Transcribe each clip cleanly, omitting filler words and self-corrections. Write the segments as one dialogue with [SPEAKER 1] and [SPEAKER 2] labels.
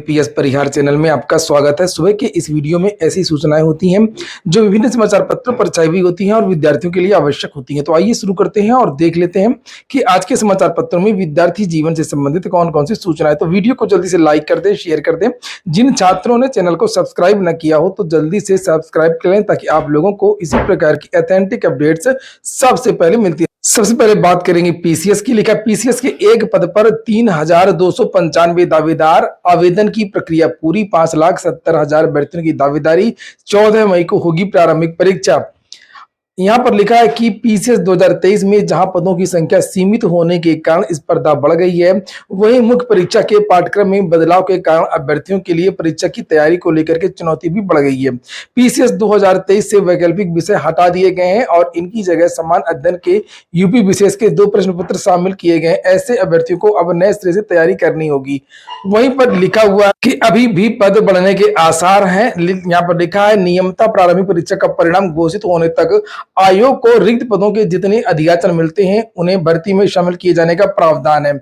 [SPEAKER 1] PS परिहार channel में आपका स्वागत है। सुबह के इस वीडियो में ऐसी सूचनाएं होती हैं जो विभिन्न समाचार पत्रों पर छाई हुई होती हैं और विद्यार्थियों के लिए आवश्यक होती हैं। तो आइए शुरू करते हैं और देख लेते हैं कि आज के समाचार पत्रों में विद्यार्थी जीवन से संबंधित कौन कौन सी सूचनाएं। तो वीडियो को जल्दी से लाइक कर दें, शेयर कर दें। जिन छात्रों ने चैनल को सब्सक्राइब न किया हो तो जल्दी से सब्सक्राइब कर लें ताकि आप लोगों को इसी प्रकार की ऑथेंटिक अपडेट्स सबसे पहले मिलती है। सबसे पहले बात करेंगे पीसीएस की। लिखा पीसीएस के एक पद पर 3,295 दावेदार, आवेदन की प्रक्रिया पूरी। 5,70,000 अभ्यर्थियों की दावेदारी। 14 मई को होगी प्रारंभिक परीक्षा। यहाँ पर लिखा है कि पीसीएस 2023 में जहां पदों की संख्या सीमित होने के कारण स्पर्धा बढ़ गई है, वहीं मुख्य परीक्षा के पाठ्यक्रम में बदलाव के कारण अभ्यर्थियों के लिए परीक्षा की तैयारी को लेकर के चुनौती भी बढ़ गई है। पीसीएस 2023 से वैकल्पिक विषय हटा दिए गए हैं और इनकी जगह समान अध्ययन के यूपी विशेष के 2 प्रश्न पत्र शामिल किए गए। ऐसे अभ्यर्थियों को अब नए सिरे से तैयारी करनी होगी। वहीं पर लिखा हुआ कि अभी भी पद बढ़ने के आसार हैं। यहाँ पर लिखा है नियमित प्रारंभिक परीक्षा का परिणाम घोषित होने तक आयोग को रिक्त पदों के जितने अधियाचन मिलते हैं उन्हें भर्ती में शामिल किए जाने का प्रावधान है।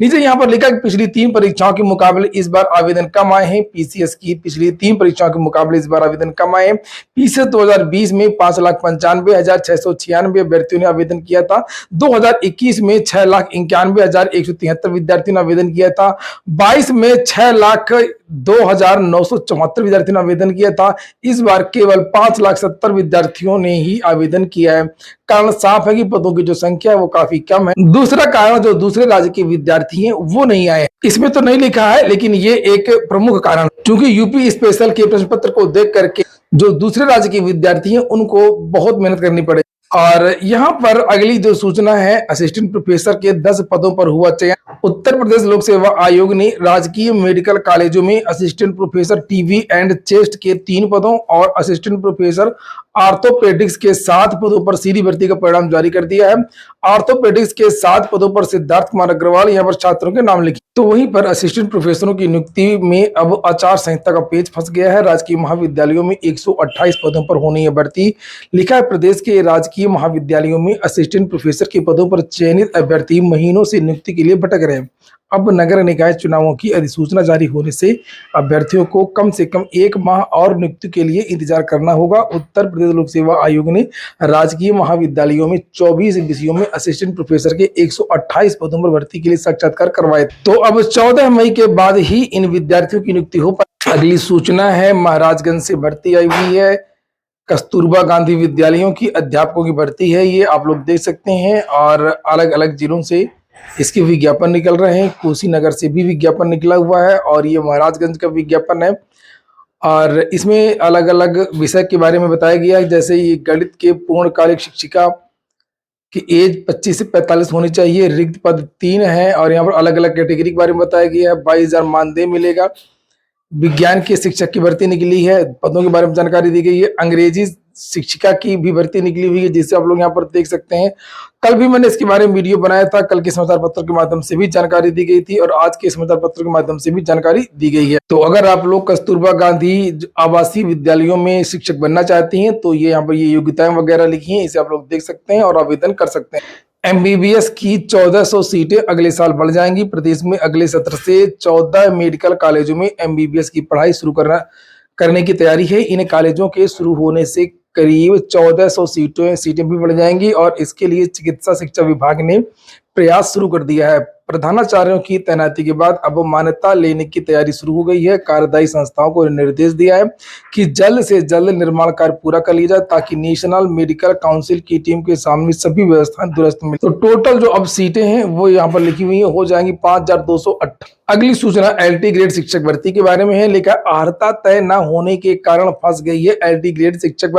[SPEAKER 1] नीचे यहाँ पर लिखा कि पिछली 3 परीक्षाओं के मुकाबले इस बार आवेदन कम आए हैं। पीसीएस की पिछली 3 परीक्षाओं के मुकाबले इस बार आवेदन कम आए हैं। पीसीएस 2020 में 5,95,696 अभ्यर्थियों ने आवेदन किया था। 2021 में 6,91,173 विद्यार्थियों ने आवेदन किया था। 22 में 6,02,974 विद्यार्थियों ने आवेदन किया था। इस बार केवल 5,70,000 विद्यार्थियों ने ही आवेदन किया है। कारण साफ है कि पदों की जो संख्या है वो काफी कम है। दूसरा कारण जो दूसरे राज्य के विद्यार्थी हैं वो नहीं आए। इसमें तो नहीं लिखा है लेकिन ये एक प्रमुख कारण, क्योंकि यूपी स्पेशल के प्रश्न पत्र को देख करके जो दूसरे राज्य के विद्यार्थी हैं उनको बहुत मेहनत करनी पड़े। और यहाँ पर अगली जो सूचना है, असिस्टेंट प्रोफेसर के 10 पदों पर हुआ चयन। उत्तर प्रदेश लोक सेवा आयोग ने राजकीय मेडिकल कॉलेजों में assistant professor TB and chest के 3 पदों और असिस्टेंट प्रोफेसर आर्थोपेडिक्स के 7 पदों पर सीधी भर्ती का परिणाम जारी कर दिया है। आर्थोपेडिक्स के 7 पदों पर सिद्धार्थ कुमार अग्रवाल यहाँ पर छात्रों के नाम लिखे। तो वहीं पर असिस्टेंट प्रोफेसरों की नियुक्ति में अब आचार संहिता का पेच फंस गया है। राजकीय महाविद्यालयों में 128 पदों पर होनी है भर्ती। लिखा है प्रदेश के राजकीय महाविद्यालयों में असिस्टेंट प्रोफेसर के पदों पर चयनित अभ्यर्थी महीनों से नियुक्ति के लिए भटक रहे हैं। अब नगर निकाय चुनावों की अधिसूचना जारी होने से अभ्यर्थियों को कम से कम 1 माह और नियुक्ति के लिए इंतजार करना होगा। उत्तर प्रदेश लोक सेवा आयोग ने राजकीय महाविद्यालयों में 24 विषयों में असिस्टेंट प्रोफेसर के 128 पदों पर भर्ती के लिए साक्षात्कार करवाए। तो अब 14 मई के बाद ही इन विद्यार्थियों की नियुक्ति हो पाएगी। अगली सूचना है महाराजगंज से भर्ती आई हुई है। कस्तूरबा गांधी विद्यालयों की अध्यापकों की भर्ती है, ये आप लोग देख सकते हैं। और अलग अलग जिलों से इसके विज्ञापन निकल रहे हैं। कुशीनगर से भी विज्ञापन निकला हुआ है और ये महाराजगंज का विज्ञापन है। और इसमें अलग अलग विषय के बारे में बताया गया है, जैसे ये गणित के पूर्णकालिक शिक्षिका की एज 25 से 45 होनी चाहिए। रिक्त पद 3 है और यहाँ पर अलग अलग कैटेगरी के बारे में बताया गया है। 22,000 मानदेय मिलेगा। विज्ञान के शिक्षक की भर्ती निकली है, पदों के बारे में जानकारी दी गई है। अंग्रेजी शिक्षिका की भी भर्ती निकली हुई है, जिसे आप लोग यहाँ पर देख सकते हैं। कल भी मैंने इसके बारे में वीडियो बनाया था। कल के समाचार पत्र के माध्यम से भी जानकारी दी गई थी और आज के समाचार पत्र के माध्यम से भी जानकारी दी गई है। तो अगर आप लोग कस्तूरबा गांधी आवासीय विद्यालयों में शिक्षक बनना चाहती हैं तो ये यहाँ पर ये योग्यताएं वगैरह लिखी हैं, इसे आप लोग देख सकते हैं और आवेदन कर सकते हैं। एमबीबीएस की 1400 सीटें अगले साल बढ़ जाएंगी। प्रदेश में अगले सत्र से 14 मेडिकल कॉलेजों में एमबीबीएस की पढ़ाई शुरू करने की तैयारी है। इन कॉलेजों के शुरू होने से करीब 1400 सीटें भी बढ़ जाएंगी और इसके लिए चिकित्सा शिक्षा विभाग ने प्रयास शुरू कर दिया है। प्रधानाचार्यों की तैनाती के बाद अब मान्यता लेने की तैयारी शुरू हो गई है। कार्यदायी संस्थाओं को निर्देश दिया है कि जल्द से जल्द निर्माण कार्य पूरा कर लिया जाए ताकि नेशनल मेडिकल काउंसिल की टीम के सामने सभी व्यवस्थाएं दुरुस्त मिले। तो टोटल जो अब सीटें हैं वो यहाँ पर लिखी हुई है, हो जाएंगी 5,208। अगली सूचना एलटी ग्रेड शिक्षक भर्ती के बारे में है। लिखा अर्हता तय न होने के कारण फंस गई है एलटी ग्रेड शिक्षक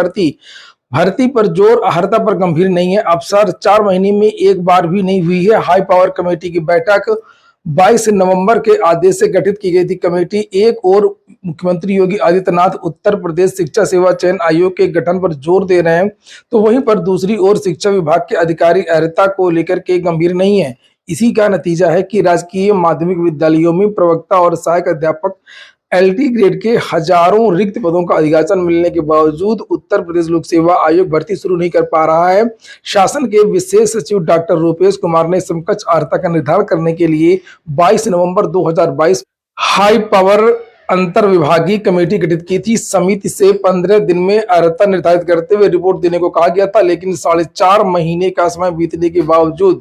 [SPEAKER 1] भर्ती पर जोर, अर्हता पर गंभीर नहीं है। अफसर 4 महीने में एक बार भी नहीं हुई है। हाई पावर कमेटी की बैठक 22 नवंबर के आदेश से गठित की गई थी। कमेटी एक और मुख्यमंत्री योगी आदित्यनाथ उत्तर प्रदेश शिक्षा सेवा चयन आयोग के गठन पर जोर दे रहे हैं, तो वहीं पर दूसरी ओर शिक्षा विभाग के अधिकारी अर्हता को लेकर के गंभीर नहीं है। इसी का नतीजा है कि राजकीय माध्यमिक विद्यालयों में प्रवक्ता और सहायक अध्यापक एलटी ग्रेड के हजारों रिक्त पदों का अधियाचन मिलने के बावजूद उत्तर प्रदेश लोक सेवा आयोग भर्ती शुरू नहीं कर पा रहा है। शासन के विशेष सचिव डॉक्टर रूपेश कुमार ने समकक्ष अर्हता का निर्धारण करने के लिए 22 नवंबर 2022 हाई पावर अंतर विभागीय कमेटी गठित की थी। समिति से 15 दिन में अर्हता निर्धारित करते हुए रिपोर्ट देने को कहा गया था, लेकिन 4.5 महीने का समय बीतने के बावजूद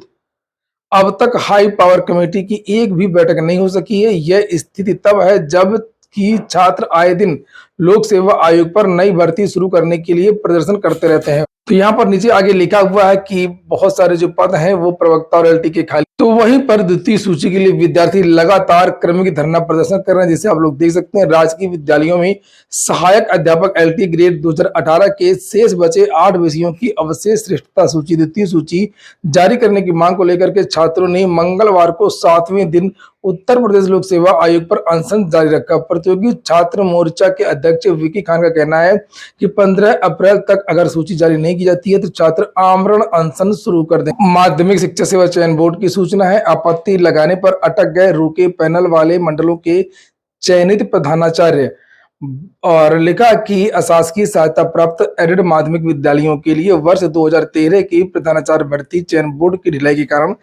[SPEAKER 1] अब तक हाई पावर कमेटी की एक भी बैठक नहीं हो सकी है। यह स्थिति तब है जब कि छात्र आए दिन लोक सेवा आयोग पर नई भर्ती शुरू करने के लिए प्रदर्शन करते रहते हैं। तो यहाँ पर नीचे आगे लिखा हुआ है कि बहुत सारे जो पद हैं वो प्रवक्ता और एलटी के खाली। तो वहीं पर द्वितीय सूची के लिए विद्यार्थी लगातार क्रमिक धरना प्रदर्शन कर रहे हैं, जिसे आप लोग देख सकते हैं। राजकीय विद्यालयों में सहायक अध्यापक एलटी ग्रेड 2018 के शेष बचे 8 विषयों की अवशेष श्रेष्ठता सूची द्वितीय सूची जारी करने की मांग को लेकर के छात्रों ने मंगलवार को 7वें दिन उत्तर प्रदेश लोक सेवा आयोग पर अनशन जारी रखा। प्रतियोगी छात्र मोर्चा के अध्यक्ष विकी खान का कहना है कि 15 अप्रैल तक अगर सूची जारी नहीं की जाती है तो छात्र आमरण अनशन शुरू कर दें। माध्यमिक शिक्षा सेवा चयन बोर्ड की सूचना है, आपत्ति लगाने पर अटक गए रुके पैनल वाले मंडलों के चयनित प्रधानाचार्य। और लिखा कि अशासकीय सहायता प्राप्त एडेड माध्यमिक विद्यालयों के लिए वर्ष 2013 की प्रधानाचार्य भर्ती चयन बोर्ड की ढिलाई के कारण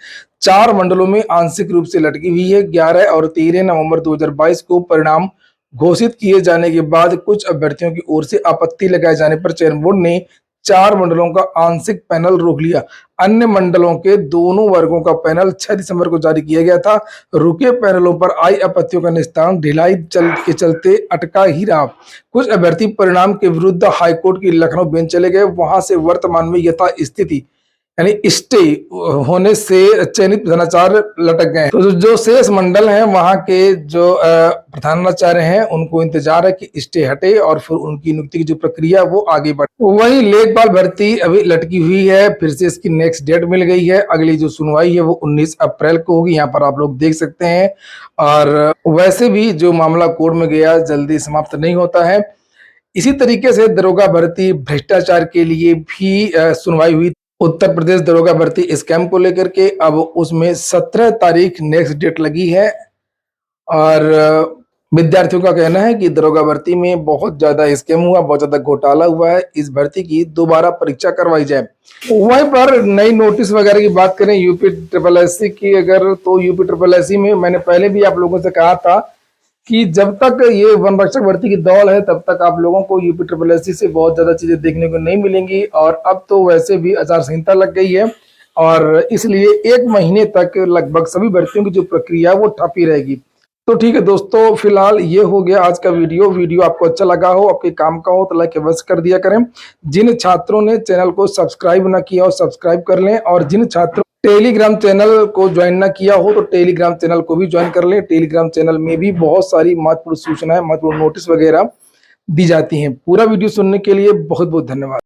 [SPEAKER 1] 4 मंडलों में आंशिक रूप से लटकी हुई है। 11 और 13 नवंबर 2022 को परिणाम घोषित किए जाने के बाद कुछ अभ्यर्थियों की ओर से आपत्ति लगाए जाने पर चयन बोर्ड ने 4 मंडलों का आंशिक पैनल रोक लिया। अन्य मंडलों के दोनों वर्गों का पैनल 6 दिसंबर को जारी किया गया था। रुके पैनलों पर आई आपत्तियों का निस्तारण ढिलाई के चलते अटका ही रहा। कुछ अभ्यर्थी परिणाम के विरुद्ध हाईकोर्ट की लखनऊ बेंच चले गए, वहां से वर्तमान में यथा स्थिति यानी स्टे होने से चयनित प्रधानाचार्य लटक गए। तो जो शेष मंडल हैं वहां के जो प्रधानाचार्य हैं उनको इंतजार है कि स्टे हटे और फिर उनकी नियुक्ति की जो प्रक्रिया वो आगे बढ़े। वहीं लेखपाल भर्ती अभी लटकी हुई है, फिर से इसकी नेक्स्ट डेट मिल गई है। अगली जो सुनवाई है वो 19 अप्रैल को होगी, यहाँ पर आप लोग देख सकते हैं। और वैसे भी जो मामला कोर्ट में गया जल्दी समाप्त नहीं होता है। इसी तरीके से दरोगा भर्ती भ्रष्टाचार के लिए भी सुनवाई हुई। उत्तर प्रदेश दरोगा भर्ती स्कैम को लेकर के अब उसमें 17 तारीख नेक्स्ट डेट लगी है। और विद्यार्थियों का कहना है कि दरोगा भर्ती में बहुत ज्यादा स्कैम हुआ, बहुत ज्यादा घोटाला हुआ है। इस भर्ती की दोबारा परीक्षा करवाई जाए। वहीं पर नई नोटिस वगैरह की बात करें यूपी ट्रिपल एससी की, अगर तो यूपी ट्रिपल एससी में मैंने पहले भी आप लोगों से कहा था कि जब तक ये वन रक्षक भर्ती की दौड़ है तब तक आप लोगों को यूपी ट्रिपल एससी से बहुत ज्यादा चीजें देखने को नहीं मिलेंगी। और अब तो वैसे भी आचार संहिता लग गई है और इसलिए 1 महीने तक लगभग सभी भर्तियों की जो प्रक्रिया वो ठप ही रहेगी। तो ठीक है दोस्तों, फिलहाल ये हो गया आज का वीडियो आपको अच्छा लगा हो, आपके काम का हो तो लाइक अवश्य कर दिया करें। जिन छात्रों ने चैनल को सब्सक्राइब ना किया हो सब्सक्राइब कर लें, और जिन छात्रों टेलीग्राम चैनल को ज्वाइन ना किया हो तो टेलीग्राम चैनल को भी ज्वाइन कर लें। टेलीग्राम चैनल में भी बहुत सारी महत्वपूर्ण सूचनाएं, महत्वपूर्ण नोटिस वगैरह दी जाती हैं। पूरा वीडियो सुनने के लिए बहुत बहुत धन्यवाद।